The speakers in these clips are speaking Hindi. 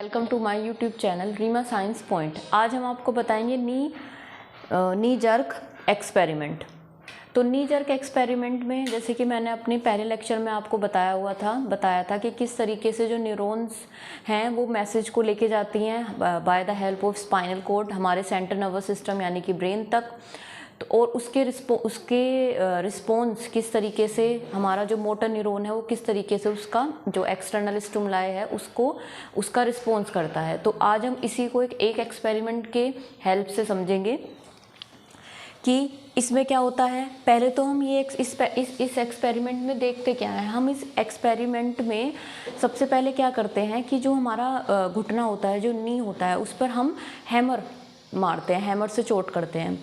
Welcome to my YouTube channel Reema science point. आज हम आपको बताएंगे नी जर्क एक्सपेरिमेंट। तो नी जर्क एक्सपेरिमेंट में जैसे कि मैंने अपने पहले लेक्चर में आपको बताया था कि किस तरीके से जो न्यूरॉन्स हैं वो मैसेज को लेके जाती हैं by the help of spinal cord हमारे सेंट्रल नर्वस सिस्टम यानी कि ब्रेन तक। तो और उसके रिस्पॉन्स किस तरीके से हमारा जो मोटर न्यूरॉन है वो किस तरीके से उसका जो एक्सटर्नल स्टिमुलाई है उसका रिस्पॉन्स करता है। तो आज हम इसी को एक एक्सपेरिमेंट के हेल्प से समझेंगे कि इसमें क्या होता है। पहले तो हम ये इस एक्सपेरिमेंट में देखते क्या है। हम इस एक्सपेरिमेंट में सबसे पहले क्या करते हैं कि जो हमारा घुटना होता है, जो नी होता है, उस पर हम हैमर मारते हैं, हैमर से चोट करते हैं।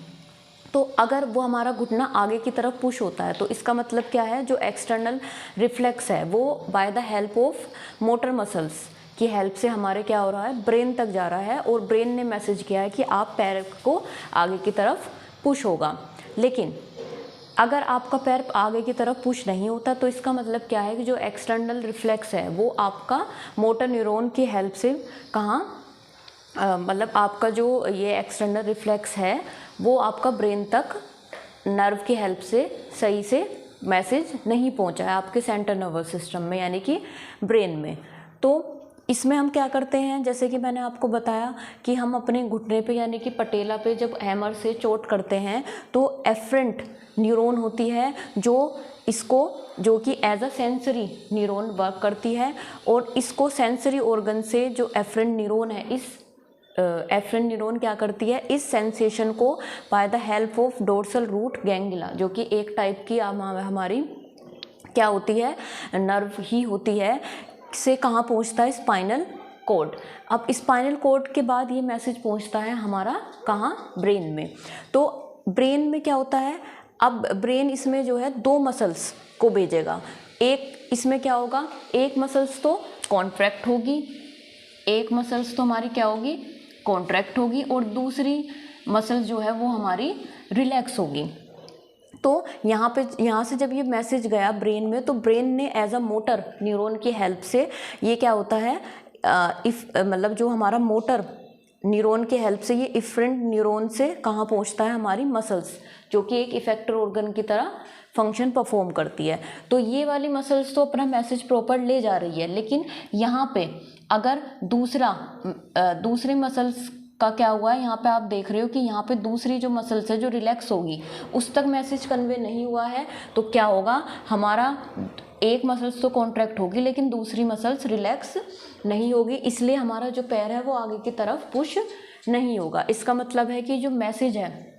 तो अगर वो हमारा घुटना आगे की तरफ पुश होता है तो इसका मतलब क्या है, जो एक्सटर्नल रिफ्लेक्स है वो bye the help of motor muscles की हेल्प से हमारे क्या हो रहा है, ब्रेन तक जा रहा है और ब्रेन ने मैसेज किया है कि आप पैर को आगे की तरफ पुश होगा। लेकिन अगर आपका पैर आगे की तरफ पुश नहीं होता तो इसका मतलब क्या है कि जो एक्सटर्नल रिफ्लेक्स है वो आपका मोटर न्यूरॉन की हेल्प से मतलब आपका जो ये एक्सटर्नल रिफ्लेक्स है वो आपका ब्रेन तक नर्व की हेल्प से सही से मैसेज नहीं पहुंचा है आपके सेंट्रल नर्वस सिस्टम में यानी कि ब्रेन में। तो इसमें हम क्या करते हैं, जैसे कि मैंने आपको बताया कि हम अपने घुटने पे यानी कि पटेला पे जब हैमर से चोट करते हैं तो एफरेंट न्यूरॉन होती है जो कि as a sensory neuron work करती है और इसको सेंसरी ऑर्गन से जो एफरेंट न्यूरॉन है, इस एफरेंट न्यूरॉन क्या करती है, इस सेंसेशन को by the help of dorsal root ganglia, जो कि एक टाइप की हमारी क्या होती है, नर्व ही होती है, से कहाँ पहुँचता है, स्पाइनल कॉर्ड। अब स्पाइनल कॉर्ड के बाद ये मैसेज पहुँचता है हमारा कहाँ, ब्रेन में। तो ब्रेन में क्या होता है, अब ब्रेन इसमें जो है दो मसल्स को भेजेगा। एक इसमें क्या होगा, एक मसल्स तो कॉन्ट्रैक्ट होगी, एक मसल्स तो हमारी क्या होगी, कॉन्ट्रैक्ट होगी और दूसरी मसल जो है वो हमारी रिलैक्स होगी। तो यहाँ से जब ये मैसेज गया ब्रेन में तो ब्रेन ने एज अ मोटर न्यूरॉन की हेल्प से ये क्या होता है, मतलब जो हमारा मोटर न्यूरॉन के हेल्प से ये इफरेंट न्यूरॉन से कहाँ पहुँचता है, हमारी मसल्स, जो कि एक इफेक्टर ऑर्गन की तरह फंक्शन परफॉर्म करती है। तो ये वाली मसल्स तो अपना मैसेज प्रॉपर ले जा रही है, लेकिन यहाँ पे अगर दूसरे मसल्स का क्या हुआ है, यहाँ पे आप देख रहे हो कि यहाँ पे दूसरी जो मसल्स है जो रिलैक्स होगी उस तक मैसेज कन्वे नहीं हुआ है। तो क्या होगा, हमारा एक मसल्स तो कॉन्ट्रैक्ट होगी लेकिन दूसरी मसल्स रिलैक्स नहीं होगी, इसलिए हमारा जो पैर है वो आगे की तरफ पुश नहीं होगा। इसका मतलब है कि जो मैसेज है,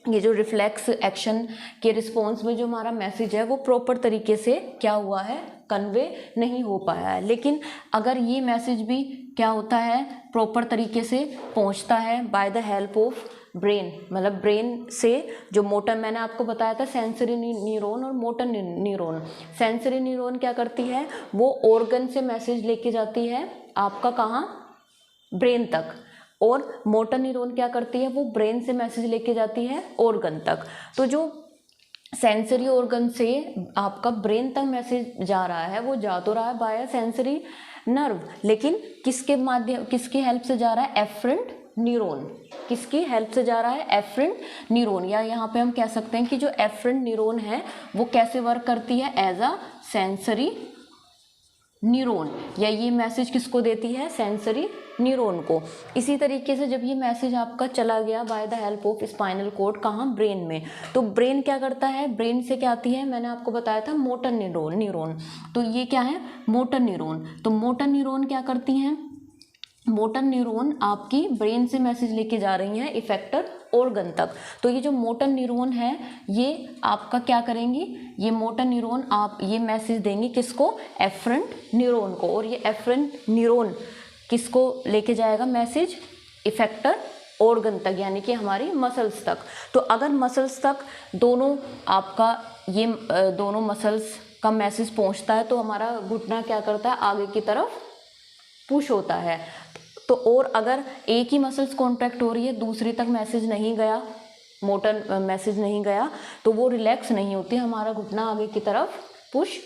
ये जो रिफ्लेक्स एक्शन के रिस्पॉन्स में जो हमारा मैसेज है वो प्रॉपर तरीके से क्या हुआ है, कन्वे नहीं हो पाया है। लेकिन अगर ये मैसेज भी क्या होता है, प्रॉपर तरीके से पहुंचता है bye the help of brain, मतलब ब्रेन से जो मोटर, मैंने आपको बताया था सेंसरी न्यूरॉन और मोटर न्यूरॉन। सेंसरी न्यूरॉन क्या करती है, वो ऑर्गन से मैसेज लेके जाती है आपका कहाँ, ब्रेन तक, और मोटर न्यूरॉन क्या करती है, वो ब्रेन से मैसेज लेके जाती है ऑर्गन तक। तो जो सेंसरी ऑर्गन से आपका ब्रेन तक मैसेज जा रहा है वो जा तो रहा है बाय सेंसरी नर्व, लेकिन किसकी हेल्प से जा रहा है, एफरेंट न्यूरॉन। किसकी हेल्प से जा रहा है, एफरेंट न्यूरॉन। या यहाँ पे हम कह सकते हैं कि जो एफरेंट न्यूरॉन है वो कैसे वर्क करती है, एज अ सेंसरी न्यूरॉन, या ये मैसेज किसको देती है, सेंसरी न्यूरॉन को। इसी तरीके से जब ये मैसेज आपका चला गया by the help of spinal cord कहाँ, ब्रेन में, तो ब्रेन क्या करता है, ब्रेन से क्या आती है, मैंने आपको बताया था मोटर न्यूरॉन। तो ये क्या है, मोटर न्यूरॉन। तो मोटर न्यूरॉन क्या करती हैं, मोटर न्यूरॉन आपकी ब्रेन से मैसेज लेके जा रही हैं इफेक्टर ऑर्गन तक। तो ये जो मोटर न्यूरॉन है ये आपका क्या करेंगी, ये मोटर न्यूरॉन आप ये मैसेज देंगे किसको, एफरेंट न्यूरॉन को, और ये एफरेंट न्यूरॉन किसको लेके जाएगा मैसेज, इफेक्टर ऑर्गन तक, यानी कि हमारी मसल्स तक। तो अगर मसल्स तक दोनों मसल्स का मैसेज पहुंचता है तो हमारा घुटना क्या करता है, आगे की तरफ पुश होता है। तो और अगर एक ही मसल्स कॉन्ट्रैक्ट हो रही है, दूसरी तक मैसेज नहीं गया, मोटर मैसेज नहीं गया, तो वो रिलैक्स नहीं होती, हमारा घुटना आगे की तरफ पुश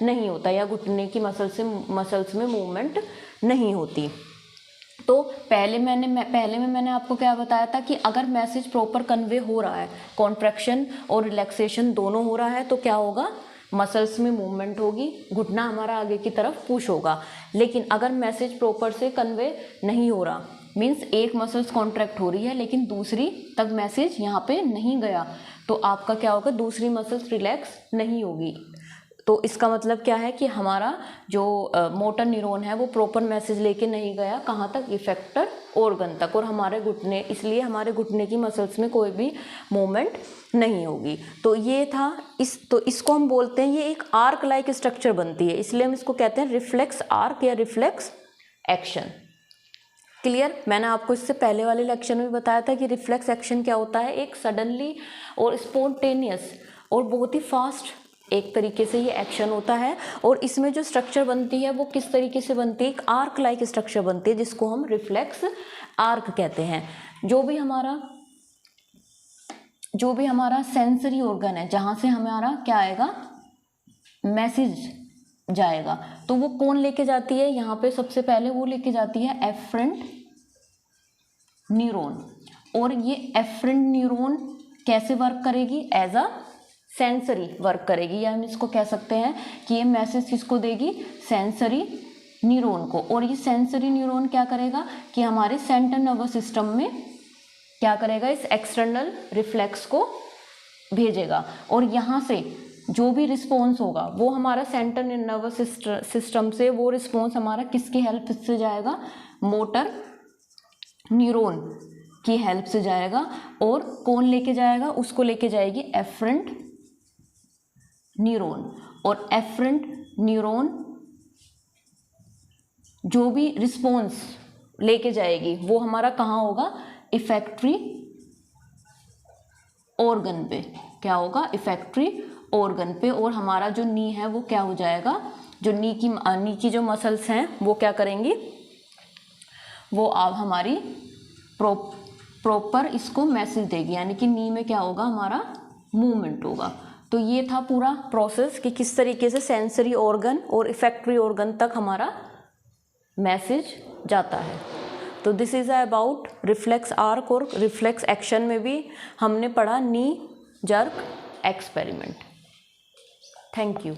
नहीं होता या घुटने की मसल्स में मूवमेंट नहीं होती। तो पहले में मैंने आपको क्या बताया था कि अगर मैसेज प्रॉपर कन्वे हो रहा है, कॉन्ट्रैक्शन और रिलैक्सेशन दोनों हो रहा है, तो क्या होगा, मसल्स में मूवमेंट होगी, घुटना हमारा आगे की तरफ पुश होगा। लेकिन अगर मैसेज प्रॉपर से कन्वे नहीं हो रहा, मीन्स एक मसल्स कॉन्ट्रैक्ट हो रही है लेकिन दूसरी तक मैसेज यहाँ पे नहीं गया, तो आपका क्या होगा, दूसरी मसल्स रिलैक्स नहीं होगी। तो इसका मतलब क्या है कि हमारा जो मोटर न्यूरॉन है वो प्रॉपर मैसेज लेके नहीं गया, कहाँ तक, इफेक्टर ऑर्गन तक, और हमारे घुटने, इसलिए हमारे घुटने की मसल्स में कोई भी मूवमेंट नहीं होगी। तो ये था तो इसको हम बोलते हैं, ये एक आर्क लाइक स्ट्रक्चर बनती है, इसलिए हम इसको कहते हैं रिफ्लेक्स आर्क या रिफ्लेक्स एक्शन। क्लियर? मैंने आपको इससे पहले वाले लेक्चर में बताया था कि रिफ्लेक्स एक्शन क्या होता है, एक सडनली और स्पॉन्टेनियस और बहुत ही फास्ट एक तरीके से ये एक्शन होता है। और इसमें जो स्ट्रक्चर बनती है वो किस तरीके से बनती है, एक आर्क लाइक स्ट्रक्चर बनती है जिसको हम रिफ्लेक्स आर्क कहते हैं। जो भी हमारा सेंसरी ऑर्गन है, जहाँ से हमारा क्या आएगा, मैसेज जाएगा, तो वो कौन लेके जाती है, यहाँ पे सबसे पहले वो लेके जाती है एफरेंट न्यूरॉन। और ये एफरेंट न्यूरॉन कैसे वर्क करेगी, एज अ सेंसरी वर्क करेगी, या हम इसको कह सकते हैं कि ये मैसेज किसको देगी, सेंसरी न्यूरॉन को। और ये सेंसरी न्यूरॉन क्या करेगा कि हमारे सेंट्रल नर्वस सिस्टम में क्या करेगा, इस एक्सटर्नल रिफ्लेक्स को भेजेगा, और यहाँ से जो भी रिस्पॉन्स होगा वो हमारा सेंट्रल नर्वस सिस्टम से वो रिस्पॉन्स हमारा किसकी हेल्प से जाएगा, मोटर न्यूरॉन की हेल्प से जाएगा। और कौन लेके जाएगा, उसको लेके जाएगी एफरेंट न्यूरॉन। और एफरेंट न्यूरॉन जो भी रिस्पॉन्स लेके जाएगी वो हमारा कहाँ होगा, इफेक्टरी ऑर्गन पे। क्या होगा, इफेक्टरी ऑर्गन पे। और हमारा जो नी है वो क्या हो जाएगा, जो नी की जो मसल्स हैं वो क्या करेंगी, वो अब हमारी प्रॉपर इसको मैसेज देगी, यानी कि नी में क्या होगा, हमारा मूवमेंट होगा। तो ये था पूरा प्रोसेस कि किस तरीके से सेंसरी ऑर्गन और इफेक्टरी ऑर्गन तक हमारा मैसेज जाता है। तो this is about reflex arc. और रिफ्लेक्स एक्शन में भी हमने पढ़ा नी जर्क एक्सपेरिमेंट। Thank you.